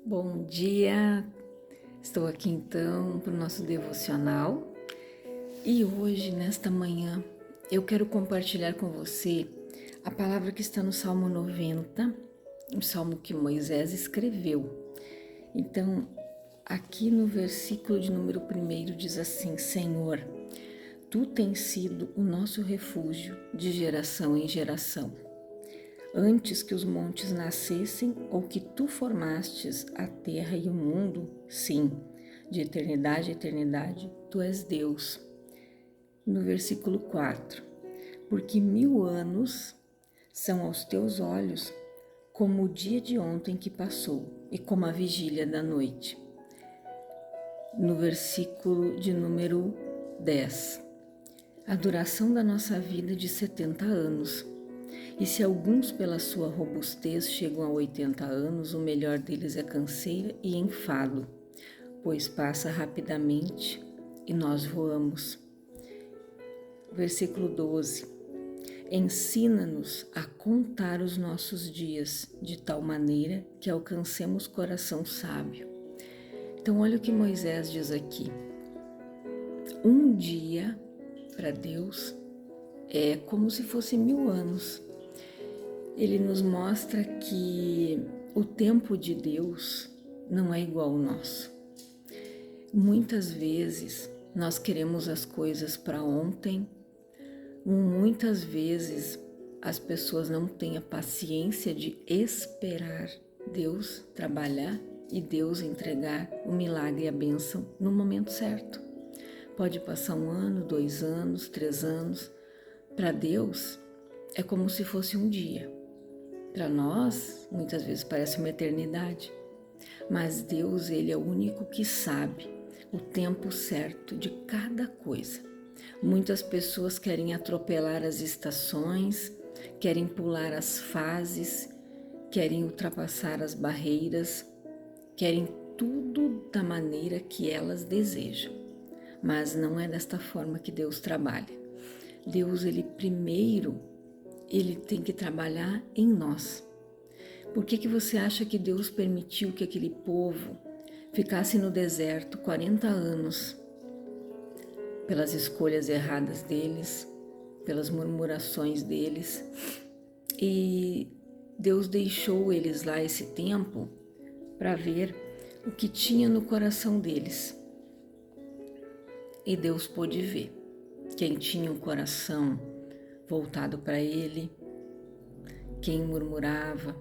Bom dia, estou aqui então para o nosso devocional e hoje, nesta manhã, eu quero compartilhar com você a palavra que está no Salmo 90, um salmo que Moisés escreveu. Então, aqui no versículo de número 1 diz assim: Senhor, Tu tens sido o nosso refúgio de geração em geração. Antes que os montes nascessem ou que tu formastes a terra e o mundo, sim, de eternidade a eternidade, tu és Deus. No versículo 4, porque 1000 anos são aos teus olhos como o dia de ontem que passou e como a vigília da noite. No versículo de número 10, a duração da nossa vida é de 70 anos. E se alguns pela sua robustez chegam a 80 anos, o melhor deles é canseira e enfado, pois passa rapidamente e nós voamos. Versículo 12. Ensina-nos a contar os nossos dias, de tal maneira que alcancemos coração sábio. Então olha o que Moisés diz aqui. Um dia, para Deus, é como se fosse 1000 anos. Ele nos mostra que o tempo de Deus não é igual ao nosso. Muitas vezes nós queremos as coisas para ontem, muitas vezes as pessoas não têm a paciência de esperar Deus trabalhar e Deus entregar o milagre e a bênção no momento certo. Pode passar 1 ano, 2 anos, 3 anos. Para Deus é como se fosse um dia. Para nós, muitas vezes parece uma eternidade, mas Deus, Ele é o único que sabe o tempo certo de cada coisa. Muitas pessoas querem atropelar as estações, querem pular as fases, querem ultrapassar as barreiras, querem tudo da maneira que elas desejam, mas não é desta forma que Deus trabalha. Deus, Ele primeiro, Ele tem que trabalhar em nós. Por que você acha que Deus permitiu que aquele povo ficasse no deserto 40 anos? Pelas escolhas erradas deles, pelas murmurações deles. E Deus deixou eles lá esse tempo para ver o que tinha no coração deles. E Deus pôde ver quem tinha um coração voltado para Ele, quem murmurava,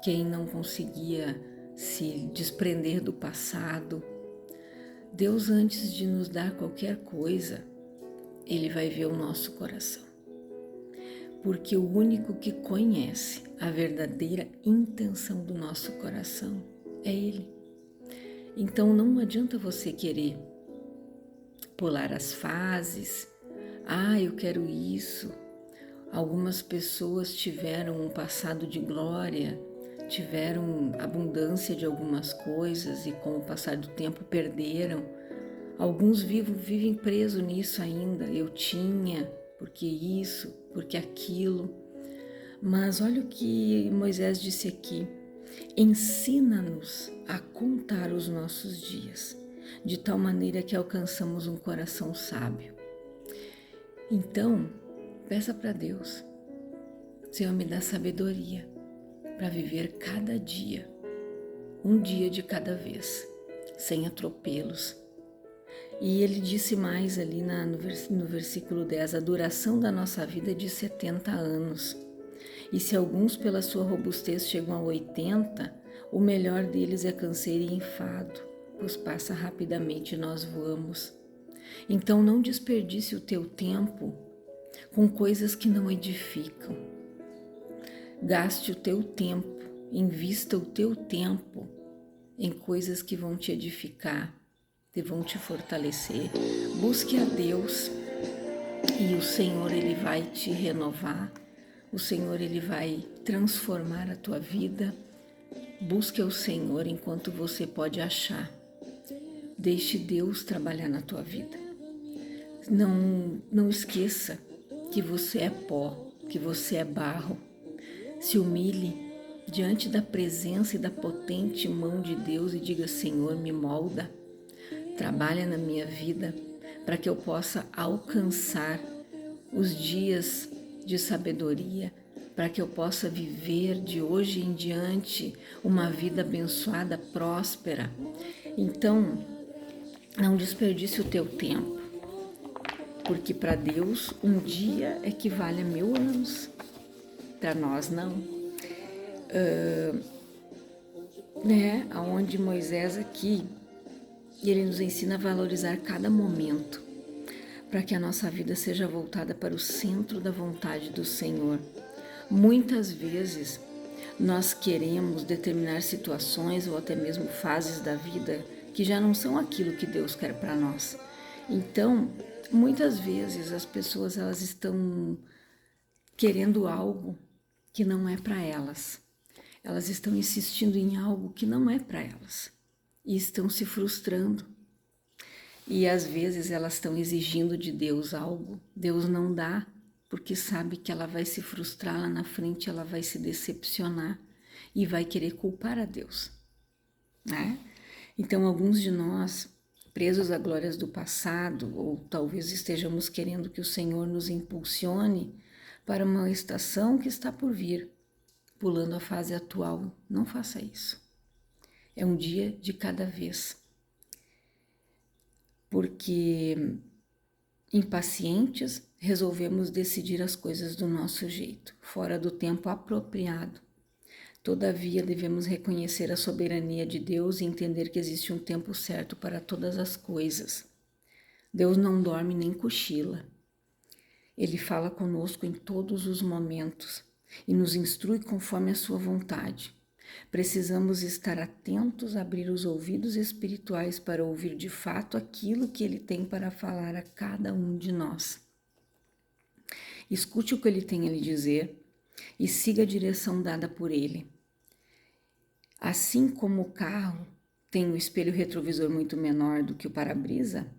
quem não conseguia se desprender do passado. Deus, antes de nos dar qualquer coisa, Ele vai ver o nosso coração. Porque o único que conhece a verdadeira intenção do nosso coração é Ele. Então não adianta você querer pular as fases. Eu quero isso. Algumas pessoas tiveram um passado de glória, tiveram abundância de algumas coisas e com o passar do tempo perderam. Alguns vivem presos nisso ainda. Eu tinha, porque isso, porque aquilo. Mas olha o que Moisés disse aqui. Ensina-nos a contar os nossos dias, de tal maneira que alcançamos um coração sábio. Então, peça para Deus, Senhor, me dá sabedoria para viver cada dia, um dia de cada vez, sem atropelos. E ele disse mais ali no versículo 10, a duração da nossa vida é de 70 anos. E se alguns pela sua robustez chegam a 80, o melhor deles é canseiro e enfado, pois passa rapidamente e nós voamos. Então não desperdice o teu tempo com coisas que não edificam. Gaste o teu tempo, invista o teu tempo em coisas que vão te edificar, que vão te fortalecer. Busque a Deus e o Senhor, Ele vai te renovar. O Senhor, Ele vai transformar a tua vida. Busque o Senhor enquanto você pode achar. Deixe Deus trabalhar na tua vida. Não esqueça que você é pó, que você é barro. Se humilhe, diante da presença e da potente mão de Deus e diga: Senhor, me molda, trabalha na minha vida para que eu possa alcançar os dias de sabedoria, para que eu possa viver de hoje em diante uma vida abençoada, próspera. Então, não desperdice o teu tempo, porque para Deus um dia equivale a 1000 anos, para nós não. Aonde Moisés aqui, ele nos ensina a valorizar cada momento, para que a nossa vida seja voltada para o centro da vontade do Senhor. Muitas vezes nós queremos determinar situações ou até mesmo fases da vida que já não são aquilo que Deus quer para nós. Então, muitas vezes as pessoas elas estão querendo algo que não é para elas. Elas estão insistindo em algo que não é para elas e estão se frustrando. E às vezes elas estão exigindo de Deus algo, Deus não dá, porque sabe que ela vai se frustrar lá na frente, ela vai se decepcionar e vai querer culpar a Deus, né? Então, alguns de nós, presos a glórias do passado, ou talvez estejamos querendo que o Senhor nos impulsione para uma estação que está por vir, pulando a fase atual. Não faça isso. É um dia de cada vez. Porque impacientes, resolvemos decidir as coisas do nosso jeito, fora do tempo apropriado. Todavia, devemos reconhecer a soberania de Deus e entender que existe um tempo certo para todas as coisas. Deus não dorme nem cochila. Ele fala conosco em todos os momentos e nos instrui conforme a sua vontade. Precisamos estar atentos, abrir os ouvidos espirituais para ouvir de fato aquilo que Ele tem para falar a cada um de nós. Escute o que Ele tem a lhe dizer e siga a direção dada por Ele. Assim como o carro tem o espelho retrovisor muito menor do que o para-brisa,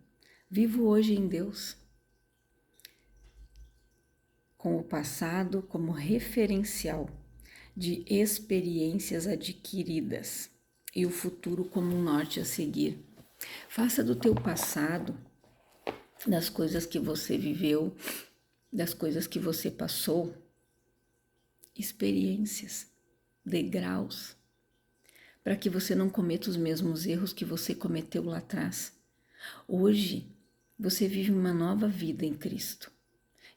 vivo hoje em Deus, com o passado como referencial de experiências adquiridas e o futuro como um norte a seguir. Faça do teu passado, das coisas que você viveu, das coisas que você passou, experiências, degraus, para que você não cometa os mesmos erros que você cometeu lá atrás. Hoje, você vive uma nova vida em Cristo.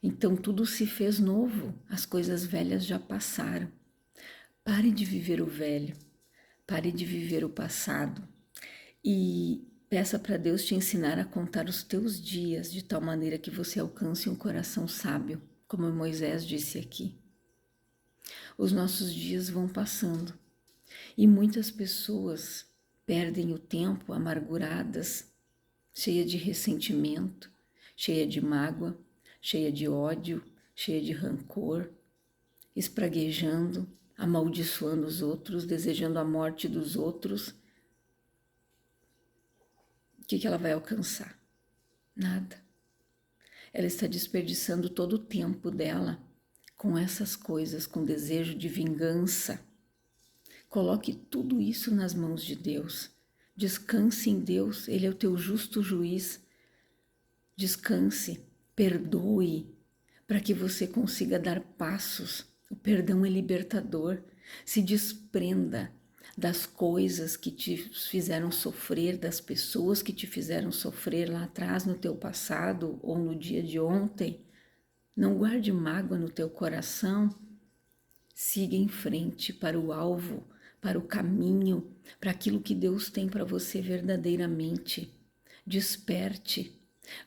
Então, tudo se fez novo, as coisas velhas já passaram. Pare de viver o velho, pare de viver o passado e peça para Deus te ensinar a contar os teus dias de tal maneira que você alcance um coração sábio, como Moisés disse aqui. Os nossos dias vão passando e muitas pessoas perdem o tempo amarguradas, cheias de ressentimento, cheia de mágoa, cheia de ódio, cheia de rancor, espraguejando, amaldiçoando os outros, desejando a morte dos outros. O que ela vai alcançar? Nada. Ela está desperdiçando todo o tempo dela com essas coisas, com desejo de vingança. Coloque tudo isso nas mãos de Deus. Descanse em Deus, Ele é o teu justo juiz. Descanse, perdoe, para que você consiga dar passos. O perdão é libertador. Se desprenda das coisas que te fizeram sofrer, das pessoas que te fizeram sofrer lá atrás no teu passado ou no dia de ontem. Não guarde mágoa no teu coração. Siga em frente para o alvo, para o caminho, para aquilo que Deus tem para você verdadeiramente. Desperte,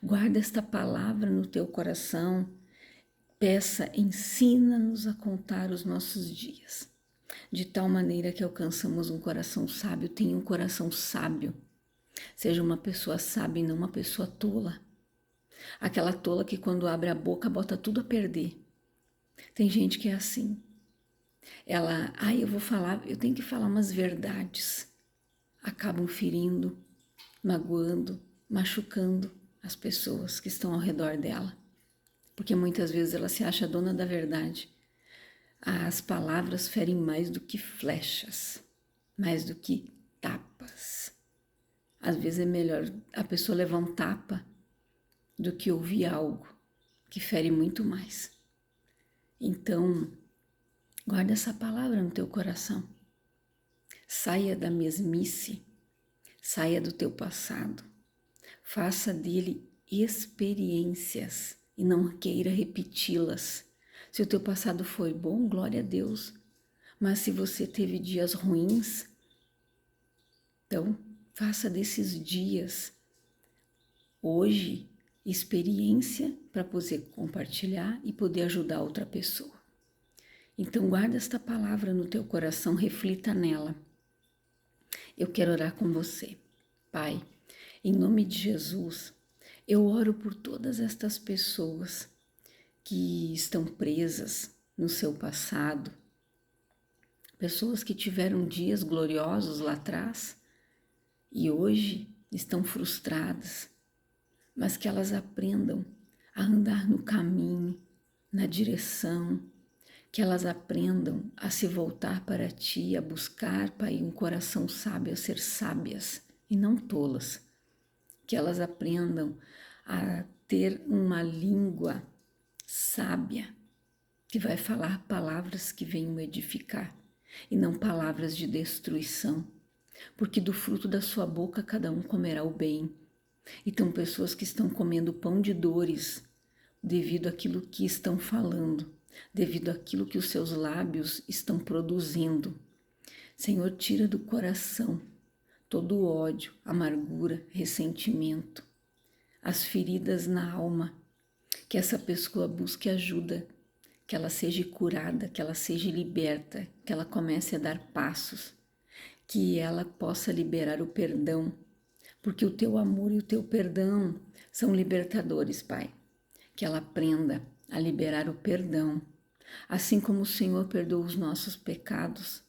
guarda esta palavra no teu coração. Peça, ensina-nos a contar os nossos dias, de tal maneira que alcançamos um coração sábio. Tenha um coração sábio. Seja uma pessoa sábia e não uma pessoa tola. Aquela tola que quando abre a boca bota tudo a perder. Tem gente que é assim. Ela, eu tenho que falar umas verdades. Acabam ferindo, magoando, machucando as pessoas que estão ao redor dela. Porque muitas vezes ela se acha dona da verdade. As palavras ferem mais do que flechas, mais do que tapas. Às vezes é melhor a pessoa levar um tapa do que ouvir algo que fere muito mais. Então, guarda essa palavra no teu coração. Saia da mesmice, saia do teu passado. Faça dele experiências e não queira repeti-las. Se o teu passado foi bom, glória a Deus. Mas se você teve dias ruins, então faça desses dias hoje experiência para poder compartilhar e poder ajudar outra pessoa. Então guarda esta palavra no teu coração, reflita nela. Eu quero orar com você. Pai, em nome de Jesus, eu oro por todas estas pessoas que estão presas no seu passado, pessoas que tiveram dias gloriosos lá atrás e hoje estão frustradas, mas que elas aprendam a andar no caminho, na direção, que elas aprendam a se voltar para Ti, a buscar, Pai, um coração sábio, a ser sábias e não tolas, que elas aprendam a ter uma língua sábia, que vai falar palavras que venham edificar e não palavras de destruição, porque do fruto da sua boca cada um comerá o bem. Então, pessoas que estão comendo pão de dores devido àquilo que estão falando, devido àquilo que os seus lábios estão produzindo. Senhor, tira do coração todo o ódio, amargura, ressentimento, as feridas na alma, que essa pessoa busque ajuda, que ela seja curada, que ela seja liberta, que ela comece a dar passos, que ela possa liberar o perdão, porque o teu amor e o teu perdão são libertadores, Pai. Que ela aprenda a liberar o perdão, assim como o Senhor perdoa os nossos pecados,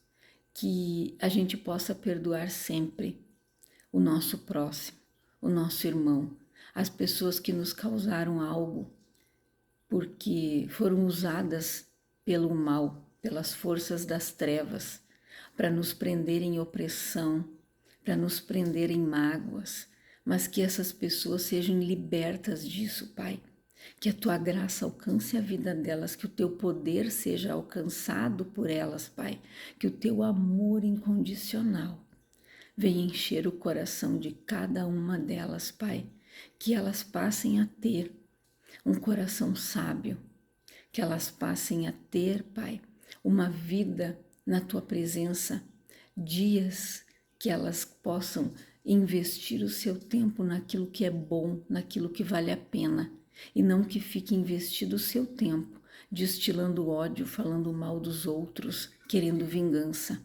que a gente possa perdoar sempre o nosso próximo, o nosso irmão, as pessoas que nos causaram algo, porque foram usadas pelo mal, pelas forças das trevas, para nos prender em opressão, para nos prender em mágoas, mas que essas pessoas sejam libertas disso, Pai. Que a Tua graça alcance a vida delas, que o Teu poder seja alcançado por elas, Pai. Que o Teu amor incondicional venha encher o coração de cada uma delas, Pai. Que elas passem a ter um coração sábio, que elas passem a ter, Pai, uma vida na Tua presença, dias que elas possam investir o seu tempo naquilo que é bom, naquilo que vale a pena, e não que fique investido o seu tempo destilando ódio, falando mal dos outros, querendo vingança,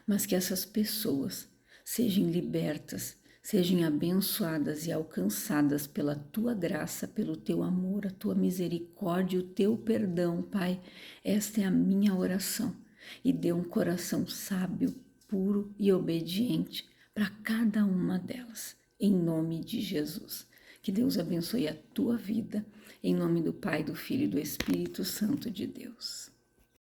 mas que essas pessoas sejam libertas, sejam abençoadas e alcançadas pela Tua graça, pelo Teu amor, a Tua misericórdia e o Teu perdão, Pai. Esta é a minha oração. E dê um coração sábio, puro e obediente para cada uma delas, em nome de Jesus. Que Deus abençoe a tua vida, em nome do Pai, do Filho e do Espírito Santo de Deus.